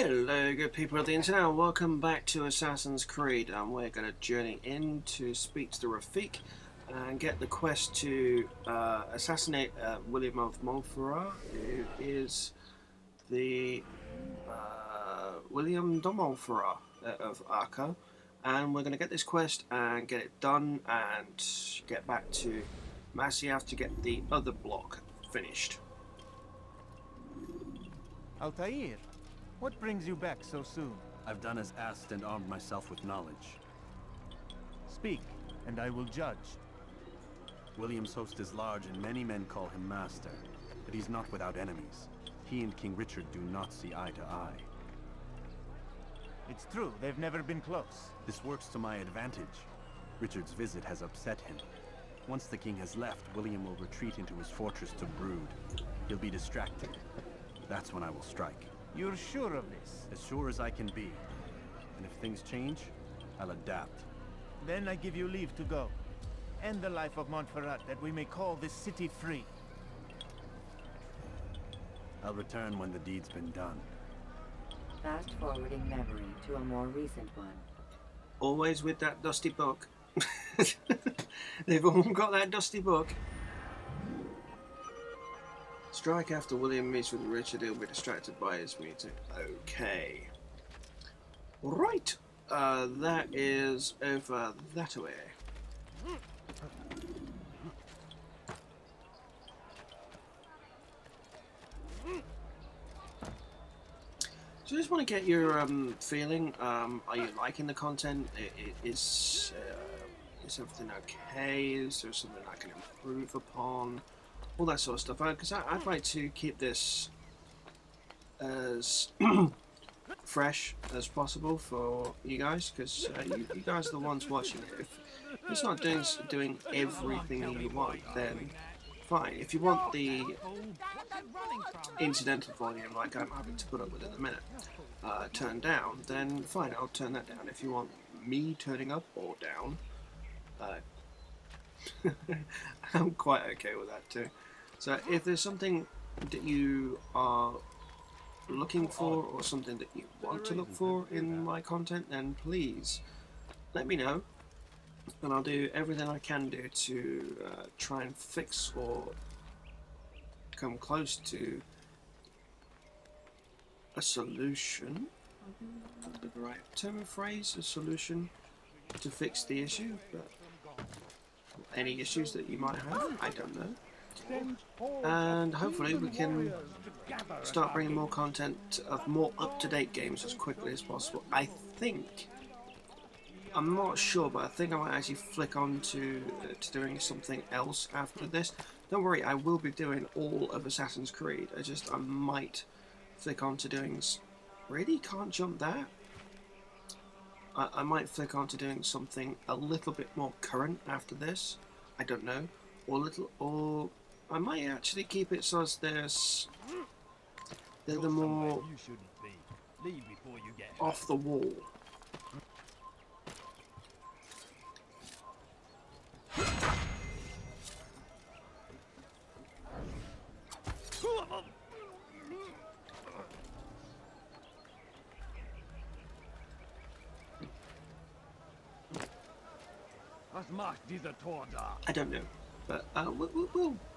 Hello good people of the internet and welcome back to Assassin's Creed, and we're going to journey in to speak to the Rafik and get the quest to assassinate William of Montferrat, who is the William de Montferrat of Acre, and we're going to get this quest and get it done and get back to Masyaf to get the other block finished. Altaïr, what brings you back so soon? I've done as asked and armed myself with knowledge. Speak, and I will judge. William's host is large and many men call him master, but he's not without enemies. He and King Richard do not see eye to eye. It's true, they've never been close. This works to my advantage. Richard's visit has upset him. Once the king has left, William will retreat into his fortress to brood. He'll be distracted. That's when I will strike. You're sure of this? As sure as I can be. And if things change, I'll adapt. Then I give you leave to go. End the life of Montferrat, that we may call this city free. I'll return when the deed's been done. Fast-forwarding memory to a more recent one. Always with that dusty book. They've all got that dusty book. Strike after William meets with Richard, he'll be distracted by his meeting. Okay. Right. That is over that way. So I just want to get your feeling. Are you liking the content? Is everything okay? Is there something I can improve upon? All that sort of stuff. Because I'd like to keep this as fresh as possible for you guys. Because you guys are the ones watching it. If it's not doing everything you want, then fine. If you want the incidental volume, like I'm having to put up with at the minute, turned down, then fine, I'll turn that down. If you want me turning up or down, I'm quite okay with that too. So if there's something that you are looking for or something that you want to look for in my content, then please let me know, and I'll do everything I can do to try and fix or come close to a solution. The right term of phrase, a solution to fix the issue, but any issues that you might have, I don't know. And hopefully we can start bringing more content of more up-to-date games as quickly as possible. I think, I'm not sure, but I think I might actually flick on to doing something else after this. Don't worry, I will be doing all of Assassin's Creed. I might flick on to doing... Really? Can't jump that? I might flick on to doing something a little bit more current after this. I don't know. Or I might actually keep it so as they're the more off the wall. I don't know, but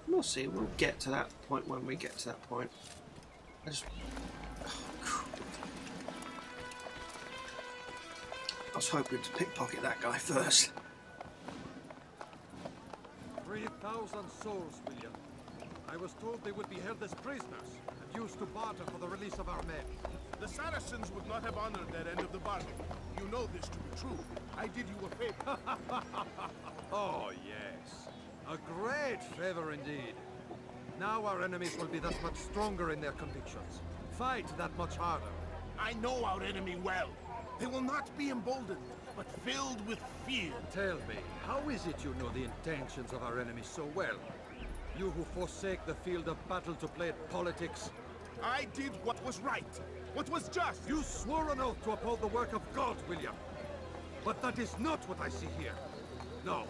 we'll see. We'll get to that point when we get to that point. I was hoping to pickpocket that guy first. 3,000 souls, William. I was told they would be held as prisoners and used to barter for the release of our men. The Saracens would not have honored their end of the bargain. You know this to be true. I did you a favor. Oh, yes. A great favor indeed. Now our enemies will be that much stronger in their convictions. Fight that much harder. I know our enemy well. They will not be emboldened, but filled with fear. Tell me, how is it you know the intentions of our enemies so well? You who forsake the field of battle to play at politics. I did what was right, what was just. You swore an oath to uphold the work of God, William. But that is not what I see here. No.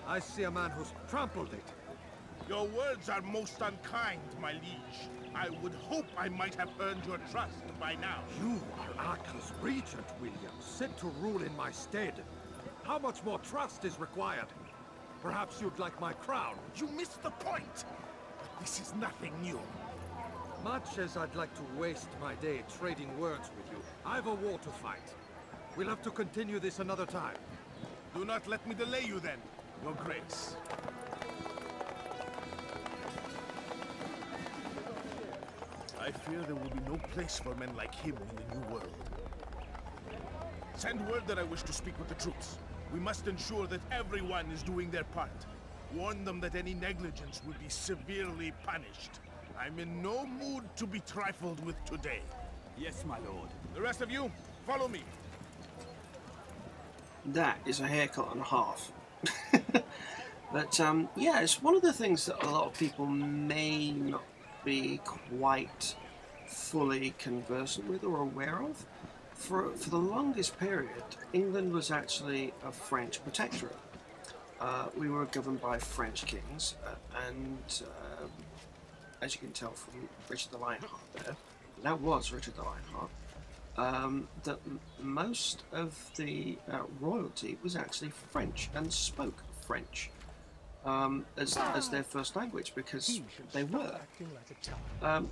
I see a man who's trampled it. Your words are most unkind, my liege. I would hope I might have earned your trust by now. You are Acre's regent, William, sent to rule in my stead. How much more trust is required? Perhaps you'd like my crown. You missed the point. This is nothing new. Much as I'd like to waste my day trading words with you, I've a war to fight. We'll have to continue this another time. Do not let me delay you then, Your Grace. I fear there will be no place for men like him in the New World. Send word that I wish to speak with the troops. We must ensure that everyone is doing their part. Warn them that any negligence will be severely punished. I'm in no mood to be trifled with today. Yes, my lord. The rest of you, follow me. That is a haircut and a half. But yeah, it's one of the things that a lot of people may not be quite fully conversant with or aware of. For the longest period, England was actually a French protectorate. We were governed by French kings, and as you can tell from Richard the Lionheart there, that was Richard the Lionheart, that most of the royalty was actually French and spoke French as their first language, because they were.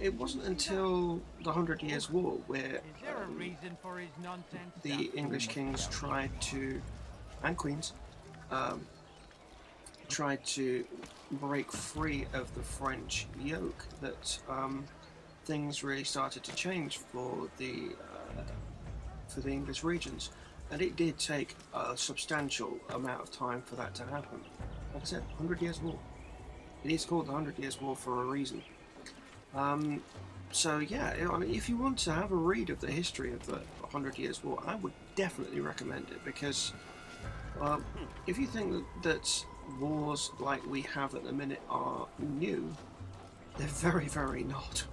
It wasn't until the 100 Years' War where the English kings tried to, and queens, tried to break free of the French yoke that things really started to change for the English regions, and it did take a substantial amount of time for that to happen. Like I said, 100 Years' War. It is called the 100 Years' War for a reason. So yeah, I mean, if you want to have a read of the history of the 100 Years' War, I would definitely recommend it, because if you think that wars like we have at the minute are new, they're very, very not.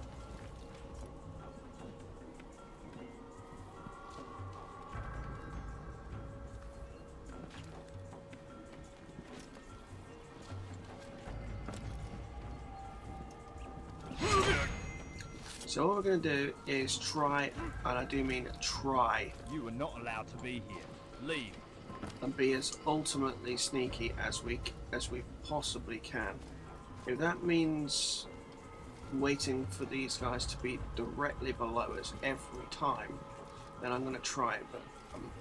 So what we're going to do is try, and I do mean try, You are not allowed to be here. Leave. and be as ultimately sneaky as we possibly can. If that means waiting for these guys to be directly below us every time, then I'm going to try it, but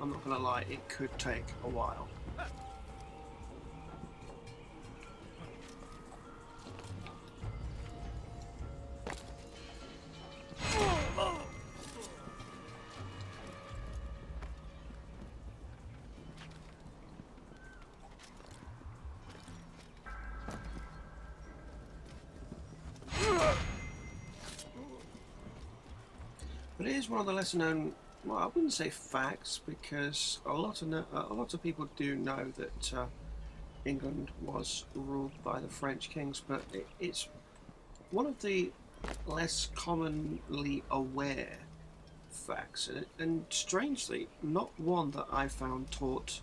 I'm not going to lie, it could take a while. But it is one of the lesser known, well, I wouldn't say facts, because a lot of people do know that England was ruled by the French kings, but it's one of the less commonly aware facts, and strangely not one that I found taught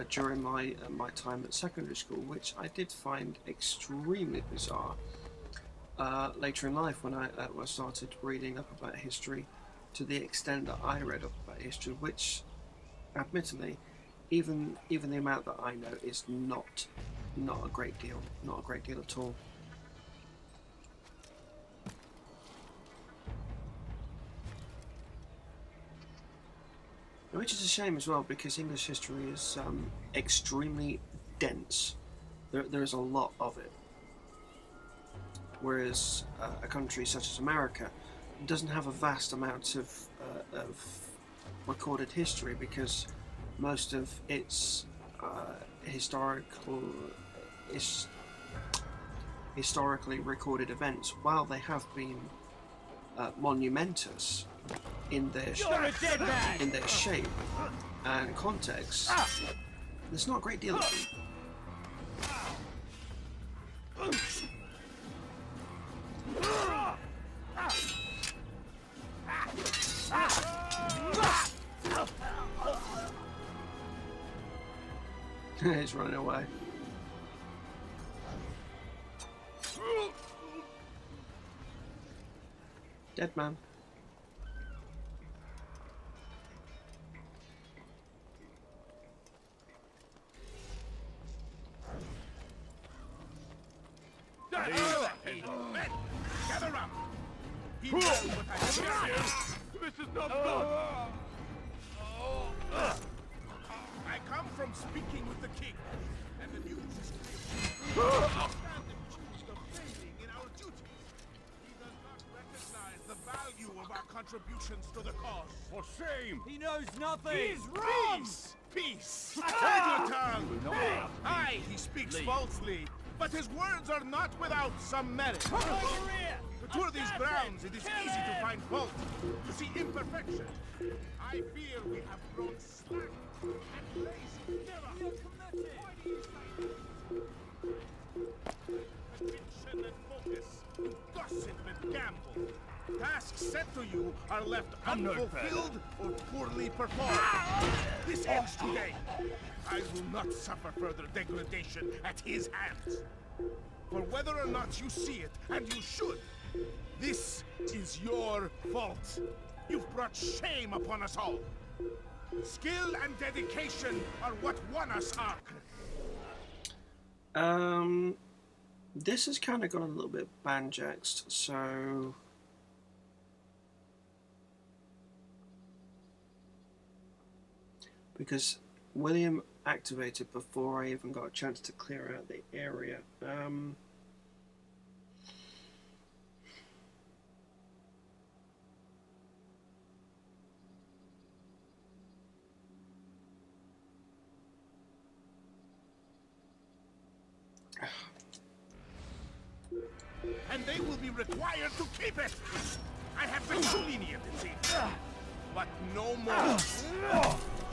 during my time at secondary school, which I did find extremely bizarre. Later in life, when I started reading up about history, to the extent that I read up about history, which, admittedly, even the amount that I know is not a great deal, not a great deal at all. Which is a shame as well, because English history is extremely dense. There is a lot of it. Whereas a country such as America doesn't have a vast amount of recorded history, because most of its historically recorded events, while they have been monumentous in their shape and context, there's not a great deal of them. He's running away. Dead man. Men, gather up! He knows what I hear. This is not good! I come from speaking with the king, and the news is clear. We stand accused of failing in our duties. He does not recognize the value of our contributions to the cause. For shame! He knows nothing! He's wrong! Peace! Peace! Hold your tongue! Aye, he speaks falsely, but his words are not without some merit. To tour these grounds, it is easy to find fault, to see imperfection. I fear we have grown slack and lazy. Why do you say this? Conviction and focus, you gossip and gamble. Tasks set to you are left unfulfilled or poorly performed. This ends today. I will not suffer further degradation at his hands. For whether or not you see it, and you should, this is your fault. You've brought shame upon us all. Skill and dedication are what won us Acre. This has kind of gone a little bit banjaxed, so because William activated before I even got a chance to clear out the area. And they will be required to keep it! I have been too lenient, it seems. But no more.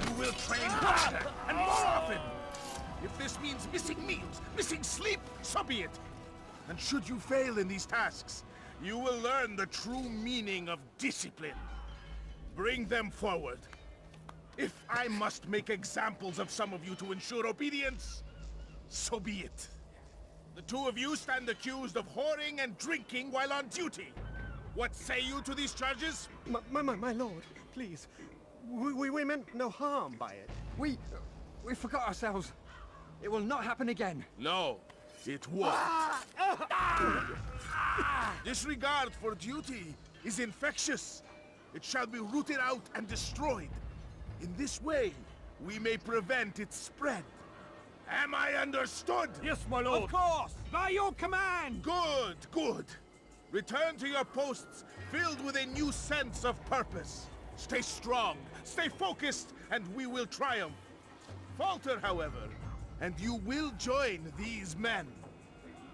You will train harder and more often. If this means missing meals, missing sleep, so be it. And should you fail in these tasks, you will learn the true meaning of discipline. Bring them forward. If I must make examples of some of you to ensure obedience, so be it. The two of you stand accused of whoring and drinking while on duty. What say you to these charges? My lord, please. We meant no harm by it. We forgot ourselves. It will not happen again. No, it won't. Disregard for duty is infectious. It shall be rooted out and destroyed. In this way, we may prevent its spread. Am I understood? Yes, my lord! Of course! By your command! Good, good. Return to your posts, filled with a new sense of purpose. Stay strong, stay focused, and we will triumph. Falter, however, and you will join these men.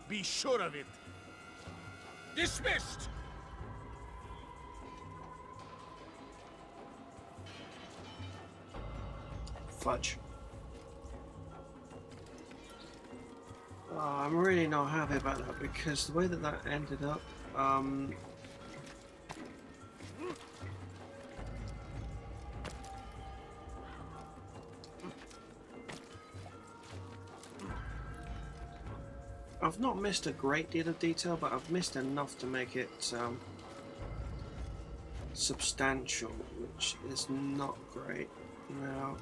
Be sure of it. Dismissed! Fudge. Oh, I'm really not happy about that because the way that that ended up, I've not missed a great deal of detail, but I've missed enough to make it substantial, which is not great. Now,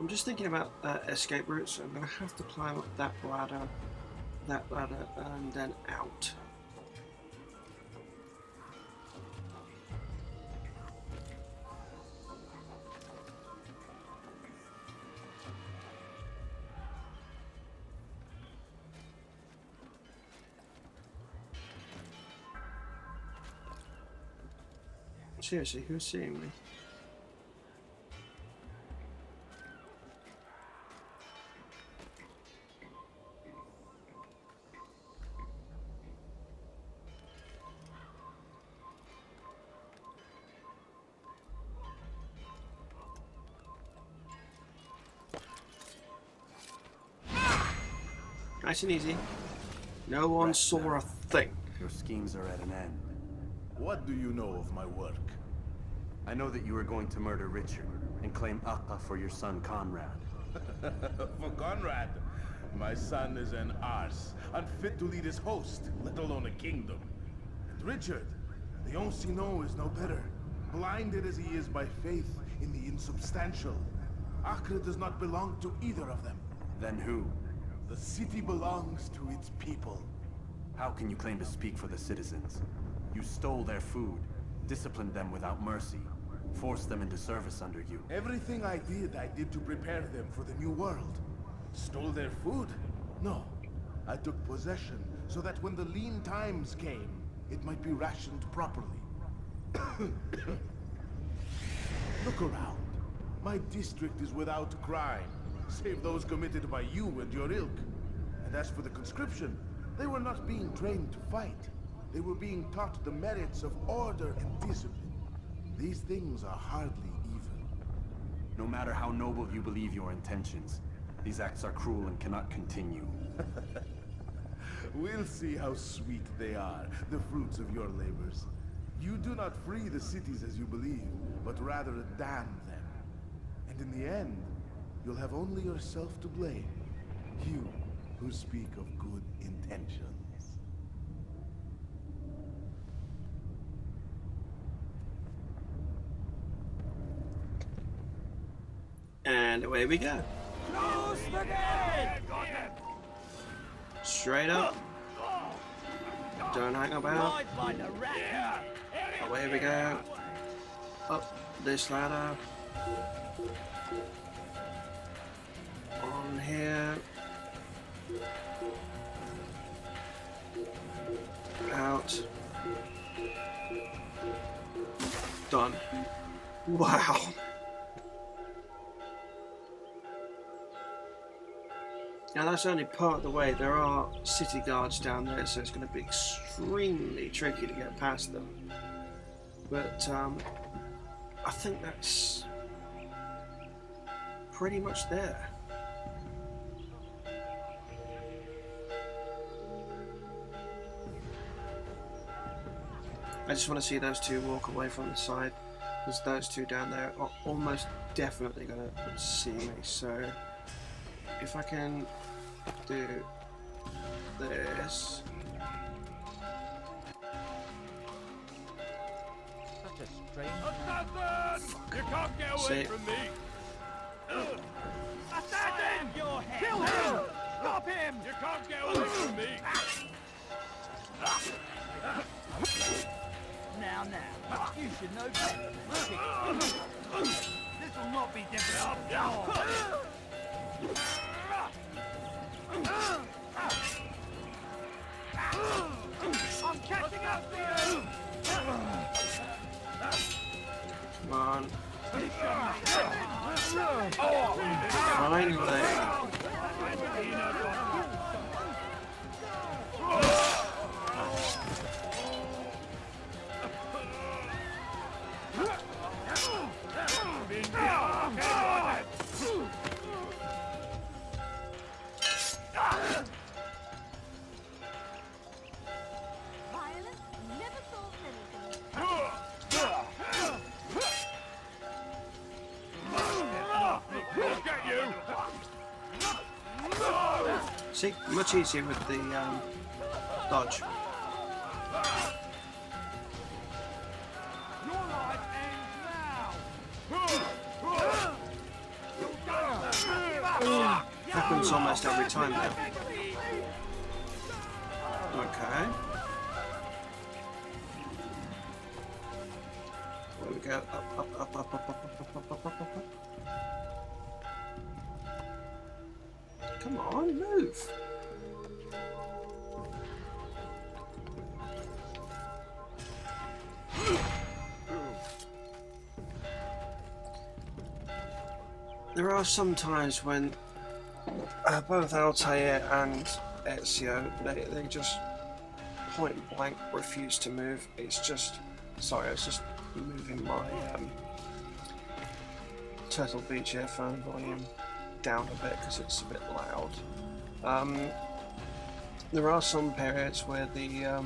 I'm just thinking about escape routes. I'm going to have to climb up that ladder, and then out. Seriously, who's seeing me? Nice and easy. No one saw a thing. Your schemes are at an end. What do you know of my work? I know that you are going to murder Richard and claim Acre for your son Conrad. For Conrad? My son is an arse, unfit to lead his host, let alone a kingdom. And Richard, the Ancien is no better, blinded as he is by faith in the insubstantial. Acre does not belong to either of them. Then who? The city belongs to its people. How can you claim to speak for the citizens? You stole their food, disciplined them without mercy, forced them into service under you. Everything I did to prepare them for the new world. Stole their food? No. I took possession so that when the lean times came, it might be rationed properly. Look around. My district is without crime, save those committed by you and your ilk. And as for the conscription, they were not being trained to fight. They were being taught the merits of order and discipline. These things are hardly evil. No matter how noble you believe your intentions, these acts are cruel and cannot continue. We'll see how sweet they are, the fruits of your labors. You do not free the cities as you believe, but rather damn them. And in the end, you'll have only yourself to blame. You who speak of good intentions. And away we go. Straight up. Don't hang about. Away we go. Up this ladder. On here. Out. Done. Wow. Now that's only part of the way. There are city guards down there, so it's going to be extremely tricky to get past them. But I think that's pretty much there. I just want to see those two walk away from the side, because those two down there are almost definitely going to see me. So if I can do this. Such a strange assassin! You can't get away from me! Assassin! Your head! Kill him! Stop him! You can't get away from me! Now, you should know better than this. This will not be difficult. I'm catching up to you! Come on. Finally. See, much easier with the dodge. Your life ends now! Happens almost every time now. Okay. There we go. Up. Come on, move. There are some times when both Altaïr and Ezio, they just point blank refuse to move. It's just, sorry, I was just moving my Turtle Beach earphone volume down a bit because it's a bit loud. There are some periods where the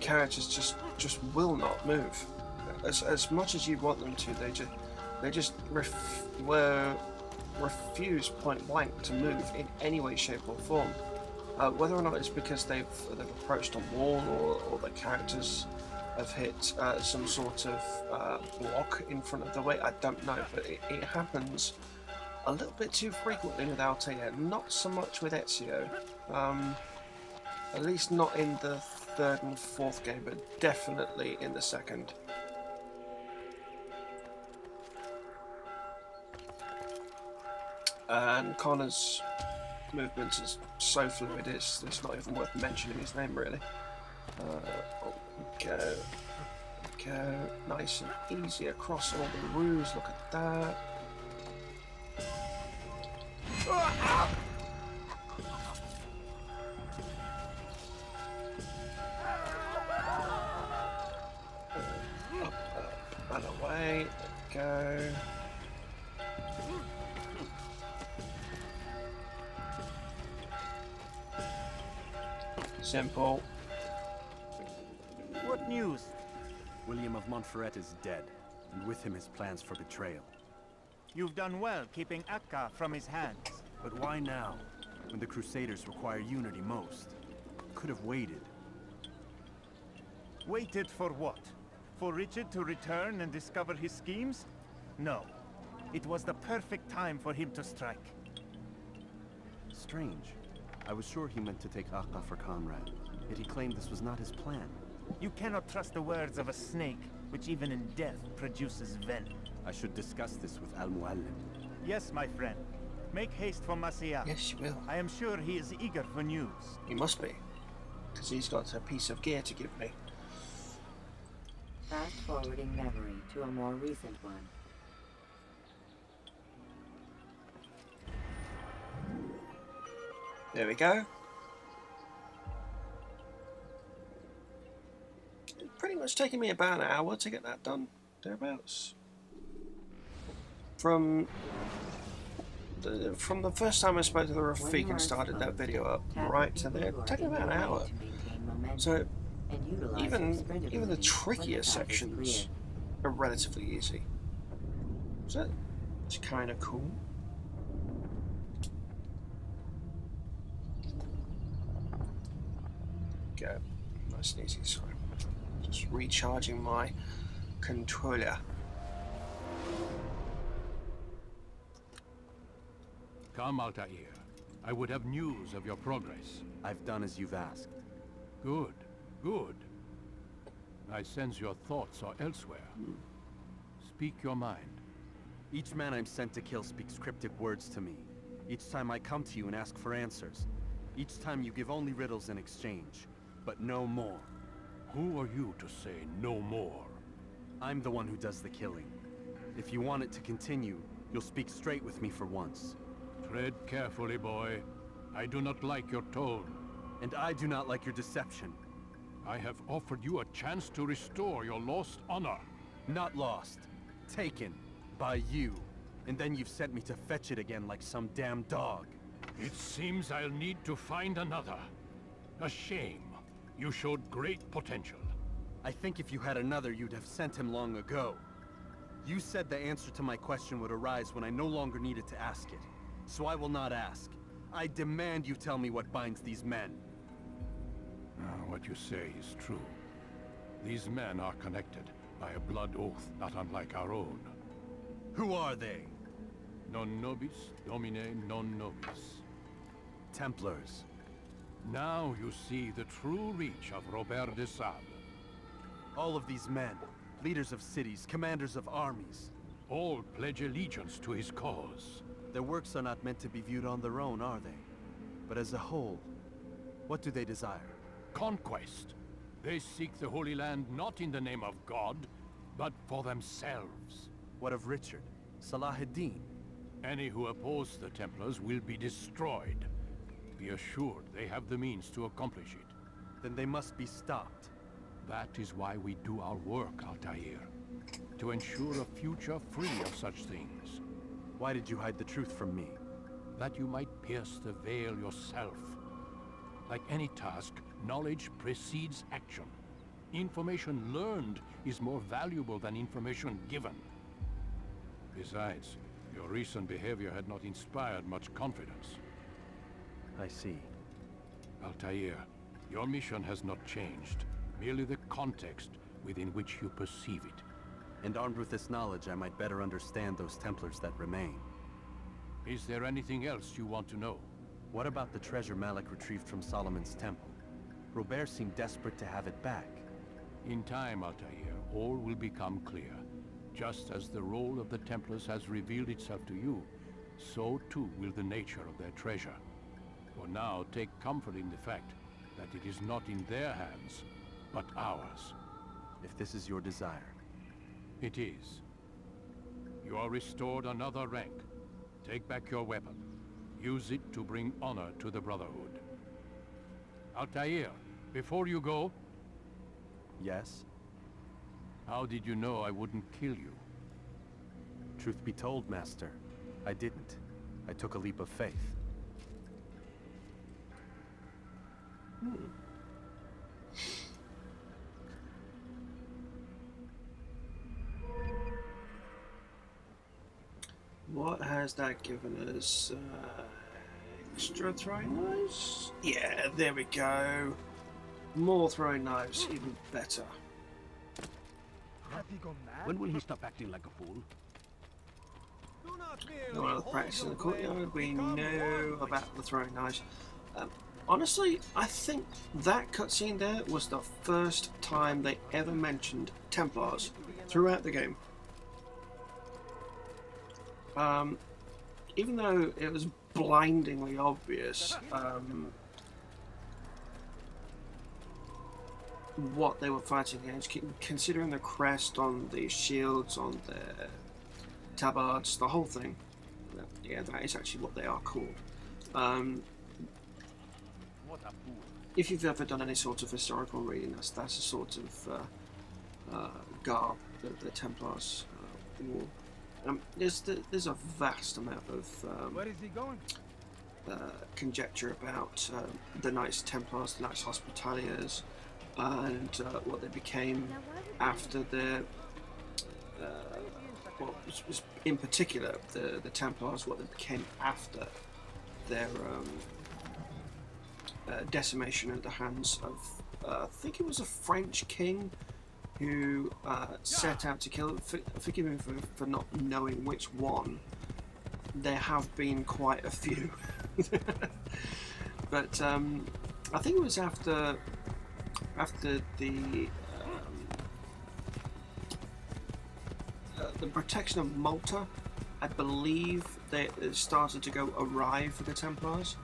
characters just just will not move. As much as you want them to, they just refuse point blank to move in any way, shape, or form. Whether or not it's because they've approached a wall or the characters have hit some sort of block in front of the way, I don't know, but it happens a little bit too frequently with Altaïr, not so much with Ezio. At least not in the third and fourth game, but definitely in the second. And Connor's movements is so fluid, it's not even worth mentioning his name, really. Go. Nice and easy across all the roofs, look at that. And away, go. Simple. What news? William of Montferrat is dead, and with him his plans for betrayal. You've done well keeping Acre from his hands. But why now, when the Crusaders require unity most? Could have waited. Waited for what? For Richard to return and discover his schemes? No. It was the perfect time for him to strike. Strange. I was sure he meant to take Acre for Conrad, yet he claimed this was not his plan. You cannot trust the words of a snake, which even in death produces venom. I should discuss this with Al-Muallim. Yes, my friend. Make haste for Masia. Yes, you will. I am sure he is eager for news. He must be, because he's got a piece of gear to give me. Fast forwarding memory to a more recent one. There we go. It's pretty much taking me about an hour to get that done, thereabouts. From the first time I spoke to the Rafik and started that video up, right to there, it took me about an hour. So even the trickier sections are relatively easy. So it's kind of cool. Go. Nice and easy, sorry. Just recharging my controller. Come, Altaïr. I would have news of your progress. I've done as you've asked. Good, good. I sense your thoughts are elsewhere. Speak your mind. Each man I'm sent to kill speaks cryptic words to me. Each time I come to you and ask for answers. Each time you give only riddles in exchange, but no more. Who are you to say no more? I'm the one who does the killing. If you want it to continue, you'll speak straight with me for once. Tread carefully, boy. I do not like your tone. And I do not like your deception. I have offered you a chance to restore your lost honor. Not lost. Taken. By you. And then you've sent me to fetch it again like some damn dog. It seems I'll need to find another. A shame. You showed great potential. I think if you had another, you'd have sent him long ago. You said the answer to my question would arise when I no longer needed to ask it. So I will not ask. I demand you tell me what binds these men. What you say is true. These men are connected by a blood oath not unlike our own. Who are they? Non nobis, domine non nobis. Templars. Now you see the true reach of Robert de Sable. All of these men, leaders of cities, commanders of armies. All pledge allegiance to his cause. Their works are not meant to be viewed on their own, are they? But as a whole, what do they desire? Conquest. They seek the Holy Land not in the name of God, but for themselves. What of Richard? Salah ad-Din? Any who oppose the Templars will be destroyed. Be assured they have the means to accomplish it. Then they must be stopped. That is why we do our work, Altaïr. To ensure a future free of such things. Why did you hide the truth from me? That you might pierce the veil yourself. Like any task, knowledge precedes action. Information learned is more valuable than information given. Besides, your recent behavior had not inspired much confidence. I see. Altaïr, your mission has not changed. Merely the context within which you perceive it. And armed with this knowledge, I might better understand those Templars that remain. Is there anything else you want to know? What about the treasure Malik retrieved from Solomon's temple? Robert seemed desperate to have it back. In time, Altaïr, all will become clear. Just as the role of the Templars has revealed itself to you, so too will the nature of their treasure. For now, take comfort in the fact that it is not in their hands, but ours. If this is your desire. It is. You are restored another rank. Take back your weapon. Use it to bring honor to the Brotherhood. Altaïr, before you go... Yes? How did you know I wouldn't kill you? Truth be told, Master, I didn't. I took a leap of faith. What has that given us? Extra throwing knives? Yeah, there we go. More throwing knives, even better. When will he stop acting like a fool? No other practice in the courtyard. We know about the throwing knives. Honestly, I think that cutscene there was the first time they ever mentioned Templars throughout the game. Even though it was blindingly obvious what they were fighting against, considering the crest on the shields, on their tabards, the whole thing. Yeah, that is actually what they are called. If you've ever done any sort of historical reading, that's a sort of garb that the Templars wore. There's a vast amount of Where is he going? Conjecture about the Knights Templars, the Knights Hospitaliers, and what they became after their, well, in particular the Templars, what they became after their decimation at the hands of, I think it was a French king who set out to kill. Forgive me for not knowing which one. There have been quite a few, but I think it was after the protection of Malta. I believe they started to go awry for the Templars.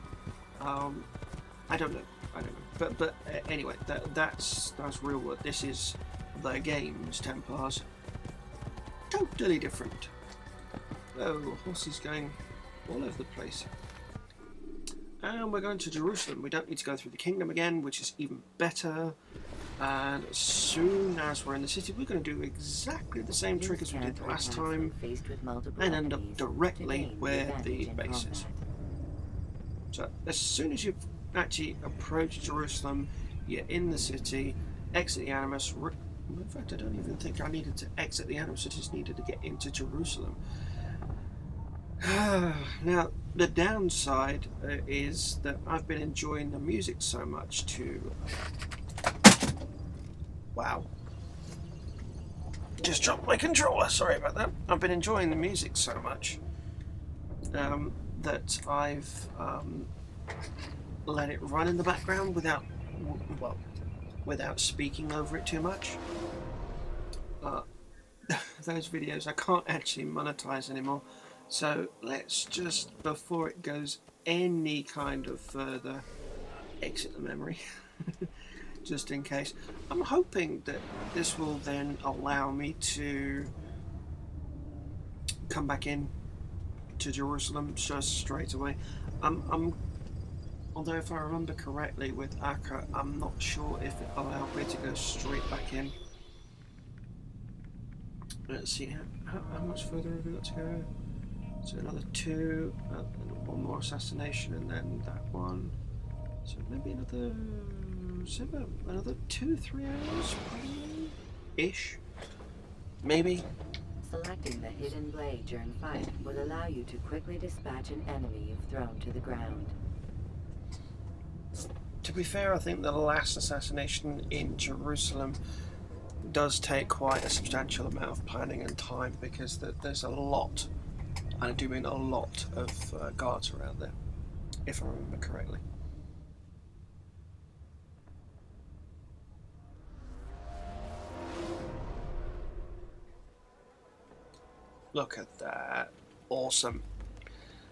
I don't know, but anyway, that's real world. This is the game's Templars. Totally different. Oh, horses going all over the place. And we're going to Jerusalem. We don't need to go through the kingdom again, which is even better. And as soon as we're in the city, we're going to do exactly the same trick as we did the last time and end up directly where the base is. So as soon as you've actually approached Jerusalem, you're in the city, exit the Animus. In fact, I don't even think I needed to exit the Animus, I just needed to get into Jerusalem. Now, the downside is that I've been enjoying the music so much to... Wow. Just dropped my controller, sorry about that. I've been enjoying the music so much that I've let it run in the background without speaking over it too much. Those videos I can't actually monetize anymore, so let's just, before it goes any kind of further, exit the memory. Just in case. I'm hoping that this will then allow me to come back in to Jerusalem just straight away. Although if I remember correctly with Acre, I'm not sure if it allowed me to go straight back in. Let's see, how much further have we got to go? So another 2, one more assassination, and then that one. So maybe another So about another 2-3 hours, probably? Ish. Maybe. Selecting the hidden blade during fight will allow you to quickly dispatch an enemy you've thrown to the ground. To be fair, I think the last assassination in Jerusalem does take quite a substantial amount of planning and time, because there's a lot, and I do mean a lot, of guards around there, if I remember correctly. Look at that. Awesome.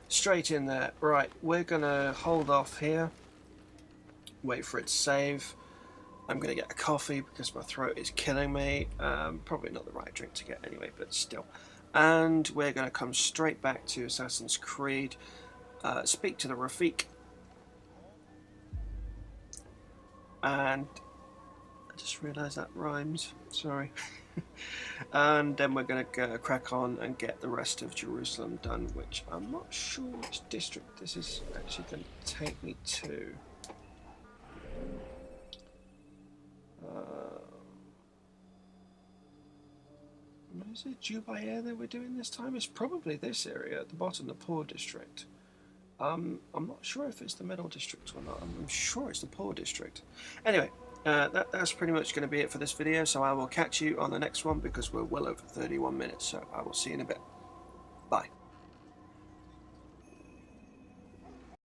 Straight in there. Right, we're gonna hold off here. Wait for it to save. I'm gonna get a coffee because my throat is killing me. Probably not the right drink to get anyway, but still. And we're gonna come straight back to Assassin's Creed. Speak to the Rafik. And I just realised that rhymes. Sorry. And then we're going to crack on and get the rest of Jerusalem done, which I'm not sure which district this is actually going to take me to. Is it Jubair that we're doing this time? It's probably this area at the bottom, the poor district. I'm not sure if it's the middle district or not. I'm sure it's the poor district. Anyway. That's pretty much going to be it for this video, so I will catch you on the next one because we're well over 31 minutes, so I will see you in a bit. Bye.